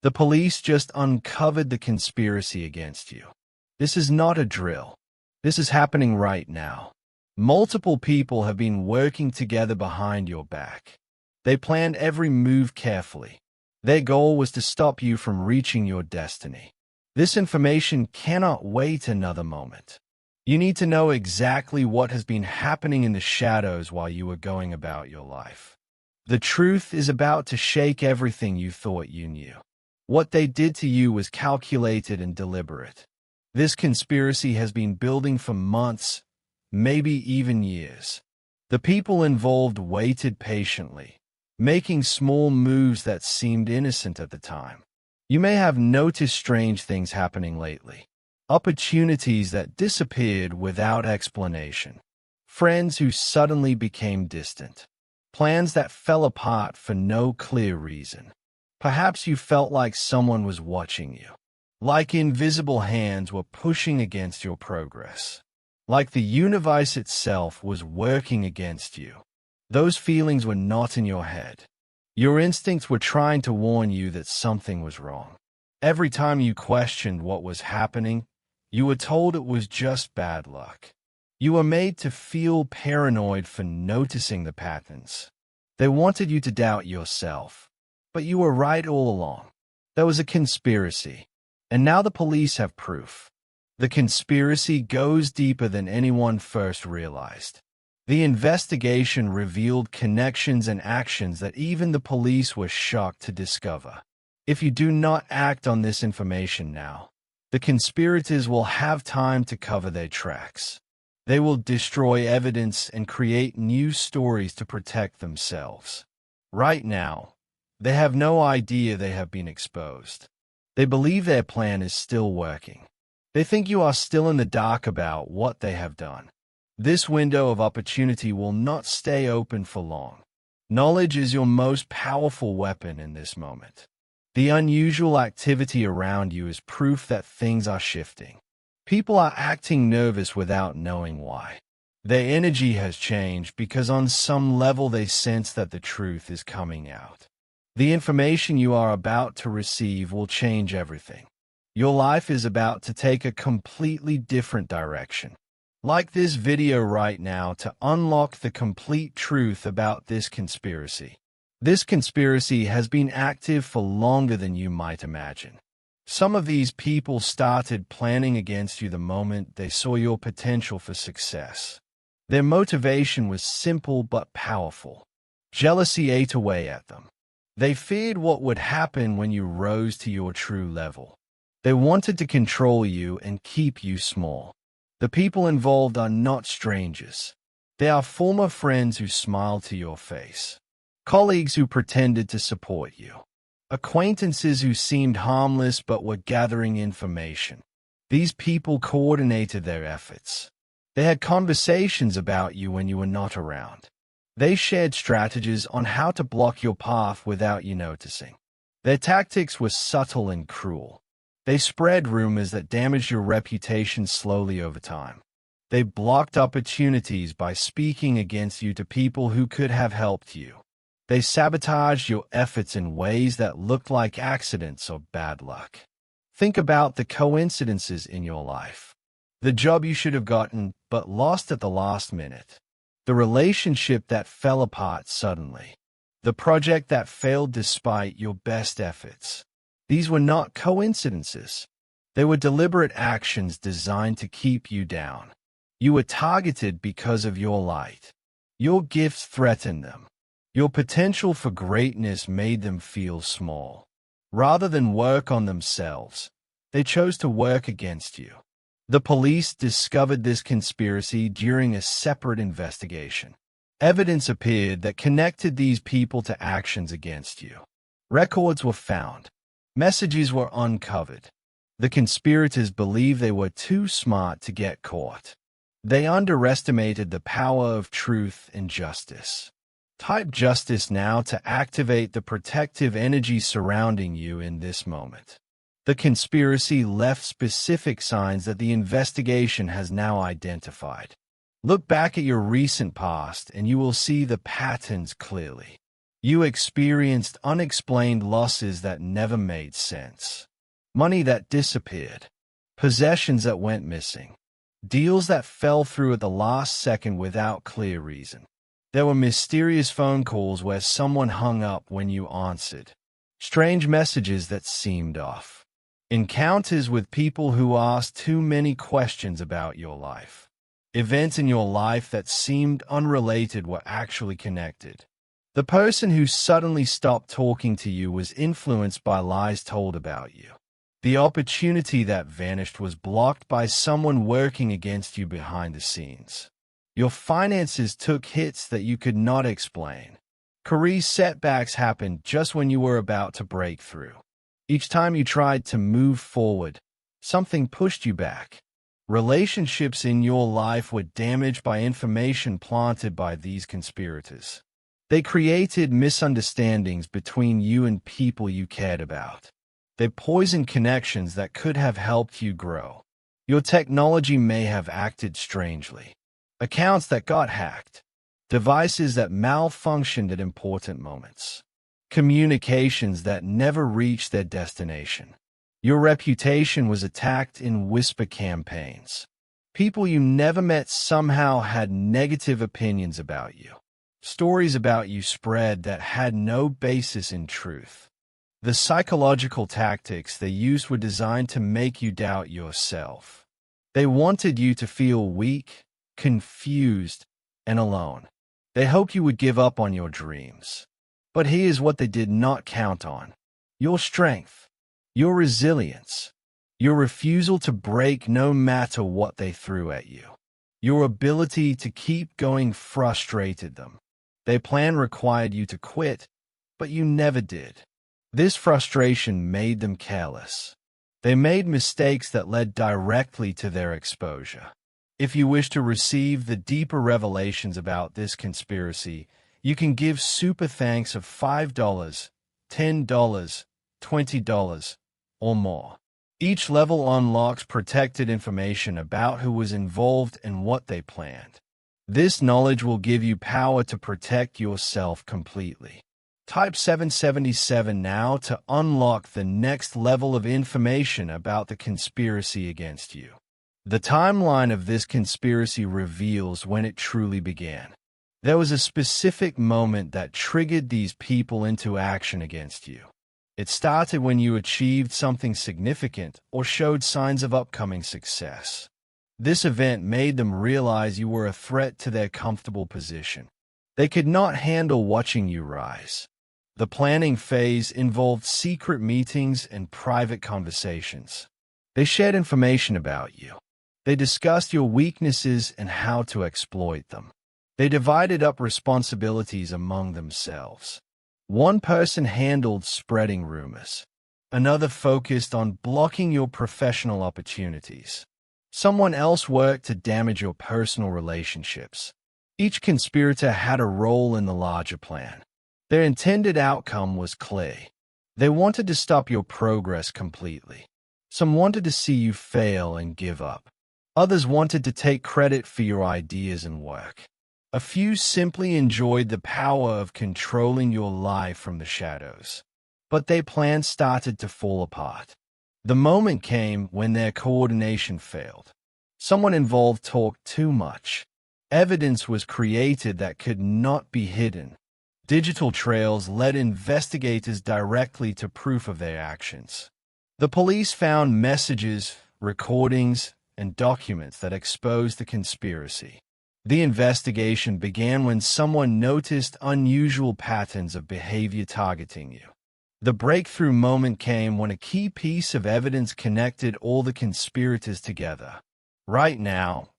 The police just uncovered the conspiracy against you. This is not a drill. This is happening right now. Multiple people have been working together behind your back. They planned every move carefully. Their goal was to stop you from reaching your destiny. This information cannot wait another moment. You need to know exactly what has been happening in the shadows while you were going about your life. The truth is about to shake everything you thought you knew. What they did to you was calculated and deliberate. This conspiracy has been building for months, maybe even years. The people involved waited patiently, making small moves that seemed innocent at the time. You may have noticed strange things happening lately. Opportunities that disappeared without explanation. Friends who suddenly became distant. Plans that fell apart for no clear reason. Perhaps you felt like someone was watching you. Like invisible hands were pushing against your progress. Like the universe itself was working against you. Those feelings were not in your head. Your instincts were trying to warn you that something was wrong. Every time you questioned what was happening, you were told it was just bad luck. You were made to feel paranoid for noticing the patterns. They wanted you to doubt yourself. But you were right all along. There was a conspiracy. And now the police have proof. The conspiracy goes deeper than anyone first realized. The investigation revealed connections and actions that even the police were shocked to discover. If you do not act on this information now, the conspirators will have time to cover their tracks. They will destroy evidence and create new stories to protect themselves. Right now, they have no idea they have been exposed. They believe their plan is still working. They think you are still in the dark about what they have done. This window of opportunity will not stay open for long. Knowledge is your most powerful weapon in this moment. The unusual activity around you is proof that things are shifting. People are acting nervous without knowing why. Their energy has changed because on some level they sense that the truth is coming out. The information you are about to receive will change everything. Your life is about to take a completely different direction. Like this video right now to unlock the complete truth about this conspiracy. This conspiracy has been active for longer than you might imagine. Some of these people started planning against you the moment they saw your potential for success. Their motivation was simple but powerful. Jealousy ate away at them. They feared what would happen when you rose to your true level. They wanted to control you and keep you small. The people involved are not strangers. They are former friends who smiled to your face. Colleagues who pretended to support you. Acquaintances who seemed harmless but were gathering information. These people coordinated their efforts. They had conversations about you when you were not around. They shared strategies on how to block your path without you noticing. Their tactics were subtle and cruel. They spread rumors that damaged your reputation slowly over time. They blocked opportunities by speaking against you to people who could have helped you. They sabotaged your efforts in ways that looked like accidents or bad luck. Think about the coincidences in your life. The job you should have gotten but lost at the last minute. The relationship that fell apart suddenly. The project that failed despite your best efforts. These were not coincidences. They were deliberate actions designed to keep you down. You were targeted because of your light. Your gifts threatened them. Your potential for greatness made them feel small. Rather than work on themselves, they chose to work against you. The police discovered this conspiracy during a separate investigation. Evidence appeared that connected these people to actions against you. Records were found. Messages were uncovered. The conspirators believed they were too smart to get caught. They underestimated the power of truth and justice. Type justice now to activate the protective energy surrounding you in this moment. The conspiracy left specific signs that the investigation has now identified. Look back at your recent past and you will see the patterns clearly. You experienced unexplained losses that never made sense. Money that disappeared. Possessions that went missing. Deals that fell through at the last second without clear reason. There were mysterious phone calls where someone hung up when you answered. Strange messages that seemed off. Encounters with people who asked too many questions about your life. Events in your life that seemed unrelated were actually connected. The person who suddenly stopped talking to you was influenced by lies told about you. The opportunity that vanished was blocked by someone working against you behind the scenes. Your finances took hits that you could not explain. Career setbacks happened just when you were about to break through. Each time you tried to move forward, something pushed you back. Relationships in your life were damaged by information planted by these conspirators. They created misunderstandings between you and people you cared about. They poisoned connections that could have helped you grow. Your technology may have acted strangely. Accounts that got hacked. Devices that malfunctioned at important moments. Communications that never reached their destination. Your reputation was attacked in whisper campaigns. People you never met somehow had negative opinions about you. Stories about you spread that had no basis in truth. The psychological tactics they used were designed to make you doubt yourself. They wanted you to feel weak, confused, and alone. They hoped you would give up on your dreams. But here's what they did not count on: your strength, your resilience, your refusal to break no matter what they threw at you. Your ability to keep going frustrated them. Their plan required you to quit, but you never did. This frustration made them careless. They made mistakes that led directly to their exposure. If you wish to receive the deeper revelations about this conspiracy, you can give super thanks of $5, $10, $20, or more. Each level unlocks protected information about who was involved and what they planned. This knowledge will give you power to protect yourself completely. Type 777 now to unlock the next level of information about the conspiracy against you. The timeline of this conspiracy reveals when it truly began. There was a specific moment that triggered these people into action against you. It started when you achieved something significant or showed signs of upcoming success. This event made them realize you were a threat to their comfortable position. They could not handle watching you rise. The planning phase involved secret meetings and private conversations. They shared information about you. They discussed your weaknesses and how to exploit them. They divided up responsibilities among themselves. One person handled spreading rumors. Another focused on blocking your professional opportunities. Someone else worked to damage your personal relationships. Each conspirator had a role in the larger plan. Their intended outcome was clear. They wanted to stop your progress completely. Some wanted to see you fail and give up. Others wanted to take credit for your ideas and work. A few simply enjoyed the power of controlling your life from the shadows. But their plans started to fall apart. The moment came when their coordination failed. Someone involved talked too much. Evidence was created that could not be hidden. Digital trails led investigators directly to proof of their actions. The police found messages, recordings, and documents that exposed the conspiracy. The investigation began when someone noticed unusual patterns of behavior targeting you. The breakthrough moment came when a key piece of evidence connected all the conspirators together. Right now,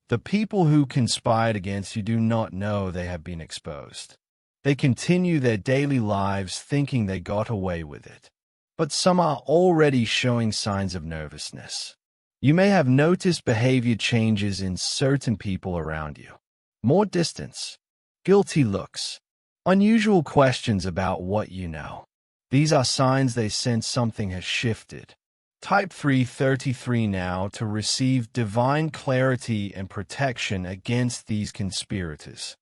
the people who conspired against you do not know they have been exposed. They continue their daily lives thinking they got away with it. But some are already showing signs of nervousness. You may have noticed behavior changes in certain people around you. More distance, guilty looks, unusual questions about what you know. These are signs they sense something has shifted. Type 333 now to receive divine clarity and protection against these conspirators.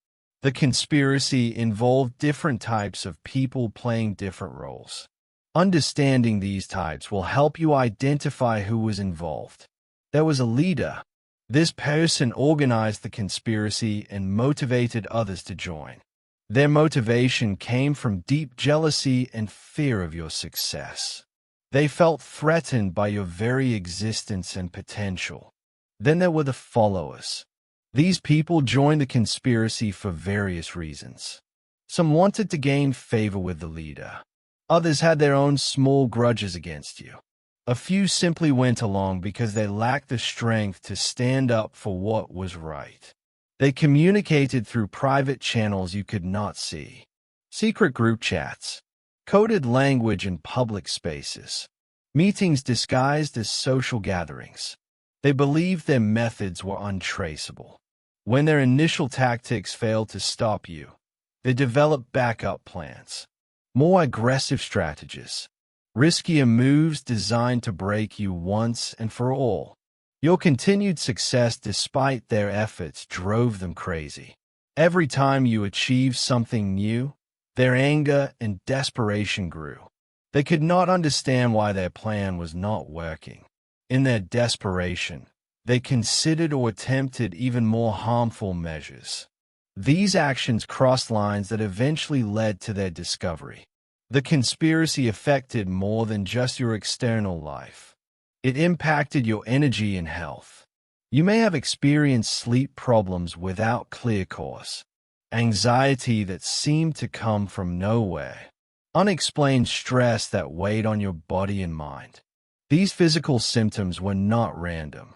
The conspiracy involved different types of people playing different roles. Understanding these types will help you identify who was involved. There was a leader. This person organized the conspiracy and motivated others to join. Their motivation came from deep jealousy and fear of your success. They felt threatened by your very existence and potential. Then there were the followers. These people joined the conspiracy for various reasons. Some wanted to gain favor with the leader. Others had their own small grudges against you. A few simply went along because they lacked the strength to stand up for what was right. They communicated through private channels you could not see. Secret group chats. Coded language in public spaces. Meetings disguised as social gatherings. They believed their methods were untraceable. When their initial tactics failed to stop you, they developed backup plans. More aggressive strategies. Riskier moves designed to break you once and for all. Your continued success despite their efforts drove them crazy. Every time you achieved something new, their anger and desperation grew. They could not understand why their plan was not working. In their desperation, they considered or attempted even more harmful measures. These actions crossed lines that eventually led to their discovery. The conspiracy affected more than just your external life. It impacted your energy and health. You may have experienced sleep problems without clear cause, anxiety that seemed to come from nowhere, unexplained stress that weighed on your body and mind. These physical symptoms were not random.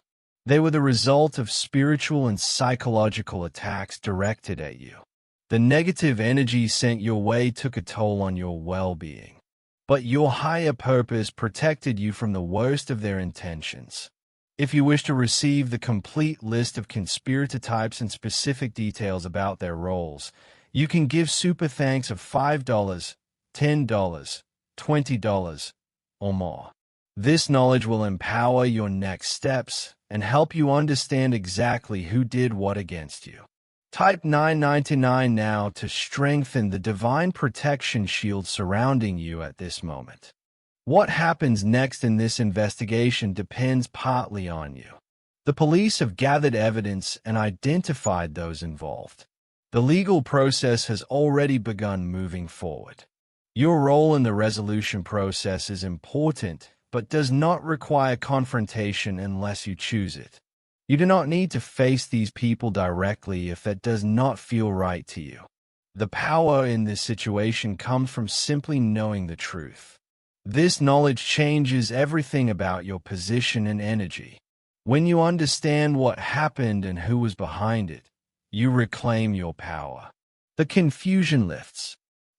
They were the result of spiritual and psychological attacks directed at you. The negative energy sent your way took a toll on your well-being. But your higher purpose protected you from the worst of their intentions. If you wish to receive the complete list of conspirator types and specific details about their roles, you can give super thanks of $5, $10, $20, or more. This knowledge will empower your next steps and help you understand exactly who did what against you. Type 999 now to strengthen the divine protection shield surrounding you at this moment. What happens next in this investigation depends partly on you. The police have gathered evidence and identified those involved. The legal process has already begun moving forward. Your role in the resolution process is important, but does not require confrontation unless you choose it. You do not need to face these people directly if that does not feel right to you. The power in this situation comes from simply knowing the truth. This knowledge changes everything about your position and energy. When you understand what happened and who was behind it, you reclaim your power. The confusion lifts.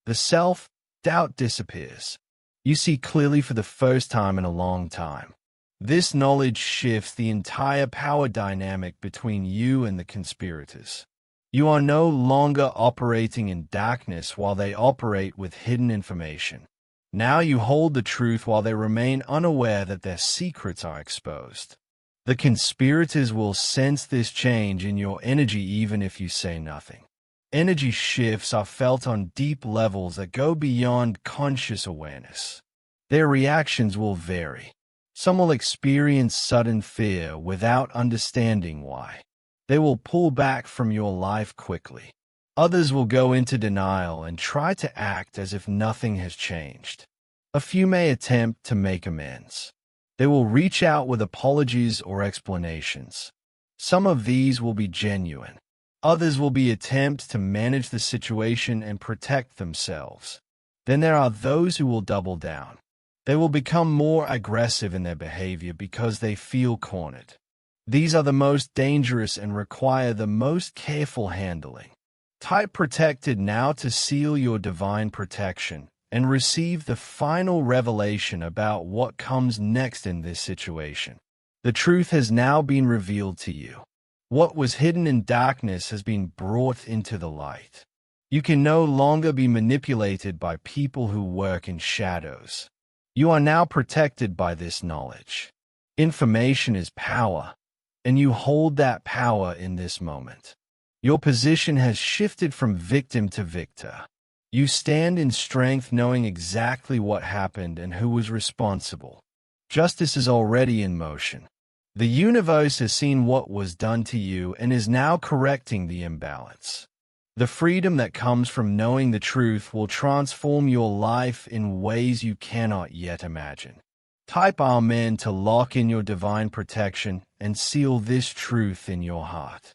The self-doubt disappears. You see clearly for the first time in a long time. This knowledge shifts the entire power dynamic between you and the conspirators. You are no longer operating in darkness while they operate with hidden information. Now you hold the truth while they remain unaware that their secrets are exposed. The conspirators will sense this change in your energy even if you say nothing. Energy shifts are felt on deep levels that go beyond conscious awareness. Their reactions will vary. Some will experience sudden fear without understanding why. They will pull back from your life quickly. Others will go into denial and try to act as if nothing has changed. A few may attempt to make amends. They will reach out with apologies or explanations. Some of these will be genuine. Others will be attempts to manage the situation and protect themselves. Then there are those who will double down. They will become more aggressive in their behavior because they feel cornered. These are the most dangerous and require the most careful handling. Type protected now to seal your divine protection and receive the final revelation about what comes next in this situation. The truth has now been revealed to you. What was hidden in darkness has been brought into the light. You can no longer be manipulated by people who work in shadows. You are now protected by this knowledge. Information is power, and you hold that power in this moment. Your position has shifted from victim to victor. You stand in strength knowing exactly what happened and who was responsible. Justice is already in motion. The universe has seen what was done to you and is now correcting the imbalance. The freedom that comes from knowing the truth will transform your life in ways you cannot yet imagine. Type Amen to lock in your divine protection and seal this truth in your heart.